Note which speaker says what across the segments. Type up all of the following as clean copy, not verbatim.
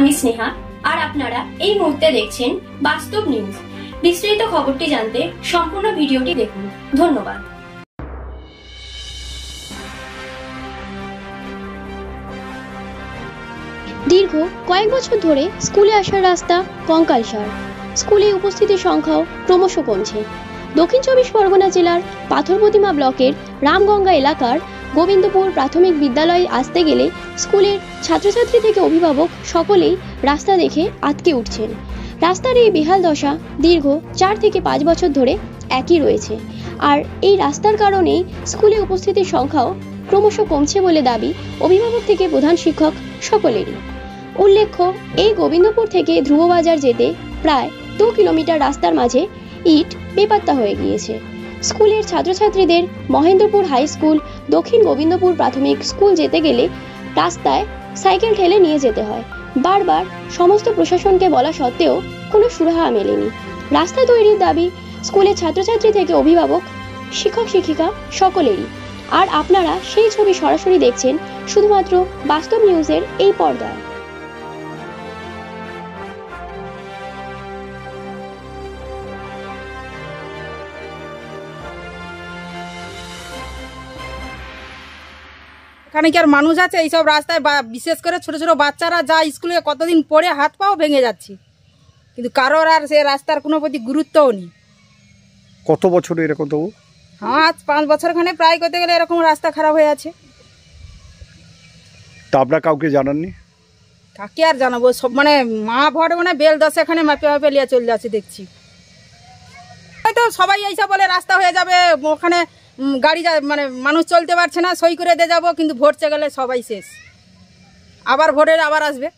Speaker 1: আমি স্নেহা, আর আপনারা এই মুহূর্তে দেখছেন বাস্তব নিউজ। বিস্তারিত খবরটি জানতে সম্পূর্ণ ভিডিওটি দেখুন। ধন্যবাদ।
Speaker 2: দীর্ঘ কয়েক বছর ধরে স্কুলে আসার রাস্তা কঙ্কালসার। স্কুলে উপস্থিতির সংখ্যাও ক্রমশ কমছে। দক্ষিণ 24 পরগনা জেলার পাথরপ্রতিমা ব্লকের রামগঙ্গা এলাকার গোবিন্দপুর প্রাথমিক বিদ্যালয়ে আসতে গেলে স্কুলের ছাত্রছাত্রী থেকে অভিভাবক সকলেই রাস্তা দেখে আটকে উঠছেন। রাস্তার এই বেহাল দশা দীর্ঘ 4 থেকে 5 বছর ধরে একই রয়েছে। আর এই রাস্তার কারণেই স্কুলে উপস্থিতির সংখ্যাও ক্রমশ কমছে বলে দাবি অভিভাবক থেকে প্রধান শিক্ষক সকলেরই। উল্লেখ্য, এই গোবিন্দপুর থেকে ধ্রুববাজার যেতে প্রায় 2 কিলোমিটার রাস্তার মাঝে ইট বেপাত্তা হয়ে গিয়েছে। স্কুলের ছাত্রছাত্রীদের মহেন্দ্রপুর হাই স্কুল, দক্ষিণ গোবিন্দপুর প্রাথমিক স্কুল যেতে গেলে রাস্তায় সাইকেল ঠেলে নিয়ে যেতে হয়। বারবার সমস্ত প্রশাসনকে বলা সত্ত্বেও কোনো সুরাহা মেলেনি। রাস্তা তৈরির দাবি স্কুলের ছাত্রছাত্রী থেকে অভিভাবক, শিক্ষক শিক্ষিকা সকলেরই। আর আপনারা সেই ছবি সরাসরি দেখছেন শুধুমাত্র বাস্তব নিউজের এই পর্দায়।
Speaker 3: এখানে কি আর মানুষ আছে এইসব রাস্তায়? বিশেষ করে ছোট ছোট বাচ্চারা যা স্কুলে কতদিন পড়ে হাত পাও ভেঙে যাচ্ছে, কিন্তু কারোর আর সে রাস্তার কোনো প্রতি গুরুত্বও নেই।
Speaker 4: কত বছর এরকম? তবু
Speaker 3: হ্যাঁ, 5 বছরখানে প্রায় করতে গেলে এরকম রাস্তা খারাপ হয়ে আছে।
Speaker 4: তা আপনারা কাউকে জানাননি?
Speaker 3: কাকে আর জানাবো, সব মানে মা ভর মানে বেল 10 এখানে মাপে মাপে লিয়ে চলে যাচ্ছে দেখছি। হয়তো সবাই এইসব বলে রাস্তা হয়ে যাবে, ওখানে গাড়ি মানে মানুষ চলতে পারছে না, সই করে দিয়ে যাবো, কিন্তু ভোট চলে গেলে সবাই শেষ। আবার ভোটের আবার আসবে,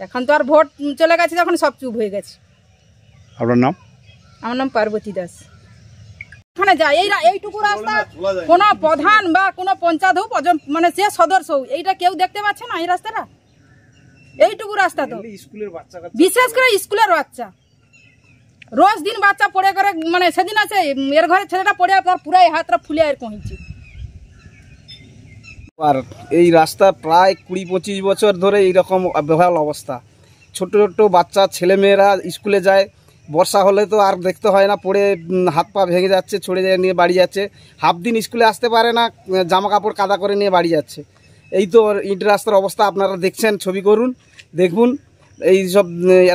Speaker 3: এখন তো আর ভোট চলে গেছে, তখন সব চুপ হয়ে গেছে।
Speaker 4: আপনার নাম?
Speaker 3: আমার নাম পার্বতী দাস। এখানে যাই এইটুকু রাস্তা কোনো প্রধান বা কোনো পঞ্চায়েত হোক মানে সে সদস্য হোক, এইটা কেউ দেখতে পাচ্ছে না। এই রাস্তাটা এইটুকু রাস্তা তো বিশেষ করে স্কুলের বাচ্চা রোজ দিন বাচ্চা পড়ে করে, মানে সেদিন আছে এর ঘরে ছেলেটা পড়ে পুরাই হাতটা ফুলে এরকম হয়েছে।
Speaker 5: আর এই রাস্তা প্রায় 20-25 বছর ধরে এইরকম বেহাল অবস্থা। ছোট ছোট বাচ্চা ছেলেমেয়েরা স্কুলে যায়, বর্ষা হলে তো আর দেখতে হয় না, পড়ে হাত পা ভেঙে যাচ্ছে, ছড়ে যায় নিয়ে বাড়ি যাচ্ছে। হাফ দিন স্কুলে আসতে পারে না, জামা কাপড় কাদা করে নিয়ে বাড়ি যাচ্ছে। এই তো ইট রাস্তার অবস্থা আপনারা দেখছেন, ছবি করুন, দেখুন এই সব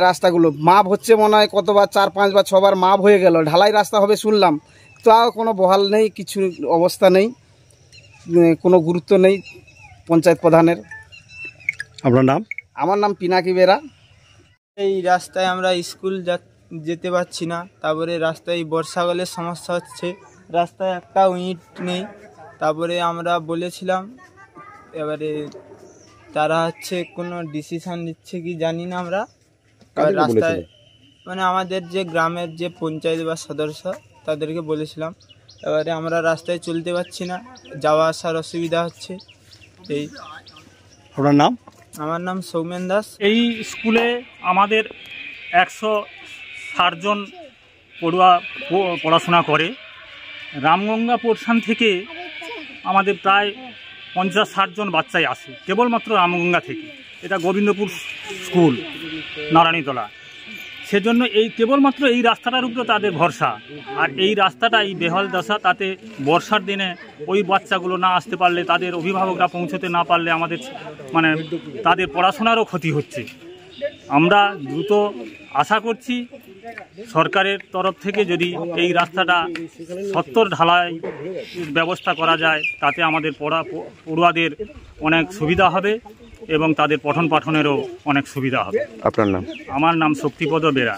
Speaker 5: রাস্তাগুলো। মাপ হচ্ছে মনে হয় কতবার, 4-5 বা 6 বার মাপ হয়ে গেল। ঢালাই রাস্তা হবে শুনলাম, তাও কোনো বহাল নেই, কিছু অবস্থা নেই, কোনো গুরুত্ব নেই পঞ্চায়েত প্রধানের।
Speaker 4: আপনার নাম?
Speaker 5: আমার নাম পিনাকি বেরা।
Speaker 6: এই রাস্তায় আমরা স্কুল যেতে পারছি না, তারপরে রাস্তায় বর্ষাকালের সমস্যা হচ্ছে, রাস্তায় একটাও ইট নেই। তারপরে আমরা বলেছিলাম, এবারে তারা কোনো ডিসিশন নিচ্ছে কি জানি না। আমরা রাস্তায় মানে আমাদের যে গ্রামের যে পঞ্চায়েত বা সদস্য তাদেরকে বলেছিলাম। এবারে আমরা রাস্তায় চলতে পারছি না, যাওয়া আসার অসুবিধা হচ্ছে। এই
Speaker 4: আপনার নাম?
Speaker 6: আমার নাম সৌমেন দাস।
Speaker 7: এই স্কুলে আমাদের 160 জন পড়ুয়া পড়াশোনা করে। রামগঙ্গা পোর্শন থেকে আমাদের প্রায় 50-60 জন বাচ্চাই আসে কেবলমাত্র রামগঙ্গা থেকে। এটা গোবিন্দপুর স্কুল নারায়ণীতলা, সেজন্য এই কেবলমাত্র এই রাস্তাটার উপরে তাদের ভরসা। আর এই রাস্তাটা এই বেহাল দশা, তাতে বর্ষার দিনে ওই বাচ্চাগুলো না আসতে পারলে, তাদের অভিভাবকরা পৌঁছতে না পারলে আমাদের মানে তাদের পড়াশোনারও ক্ষতি হচ্ছে। আমরা দ্রুত আশা করছি সরকারের তরফ থেকে যদি এই রাস্তাটা সত্তর ঢালাই ব্যবস্থা করা যায়, তাতে আমাদের পড়ুয়াদের অনেক সুবিধা হবে এবং তাদের পঠন পাঠনেরও অনেক সুবিধা হবে।
Speaker 4: আপনার নাম?
Speaker 7: আমার নাম শক্তিপদ বেরা।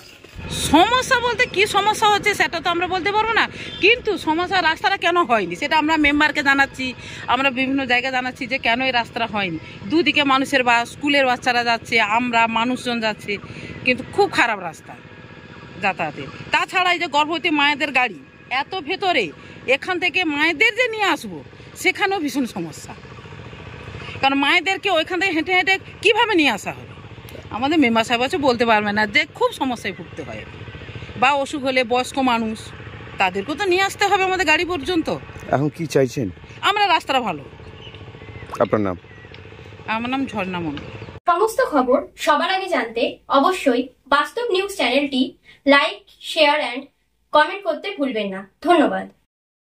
Speaker 8: সমস্যা বলতে কি সমস্যা হচ্ছে সেটা তো আমরা বলতে পারবো না, কিন্তু সমস্যা রাস্তাটা কেন হয়নি সেটা আমরা মেম্বারকে জানাচ্ছি, আমরা বিভিন্ন জায়গায় জানাচ্ছি যে কেন এই রাস্তাটা হয়নি। দুদিকে মানুষের বা স্কুলের বাচ্চারা যাচ্ছে, আমরা মানুষজন যাচ্ছে, কিন্তু খুব খারাপ রাস্তা যাতায়াতে। তাছাড়া এই যে গর্ভবতী মায়েদের গাড়ি এত ভেতরে, এখান থেকে মায়েদের যে নিয়ে আসবো সেখানেও ভীষণ সমস্যা, কারণ মায়েদেরকে ওইখান থেকে হেঁটে হেঁটে কীভাবে নিয়ে আসা হবে। আমাদের মেম্বার সাহেব আছে বলতে পারবে না যে খুব সমস্যায় ভুগতে হয়, বা অসুখ হলে বয়স্ক মানুষ তাদেরকেও তো নিয়ে আসতে হবে আমাদের গাড়ি পর্যন্ত।
Speaker 4: এখন কি চাইছেন?
Speaker 8: আমরা রাস্তাটা ভালো।
Speaker 4: আপনার নাম?
Speaker 8: আমার নাম ঝর্ণা মন্ডল।
Speaker 1: সমস্ত খবর সবার আগে জানতে অবশ্যই বাস্তব নিউজ চ্যানেলটি লাইক, শেয়ার অ্যান্ড কমেন্ট করতে ভুলবেন না। ধন্যবাদ।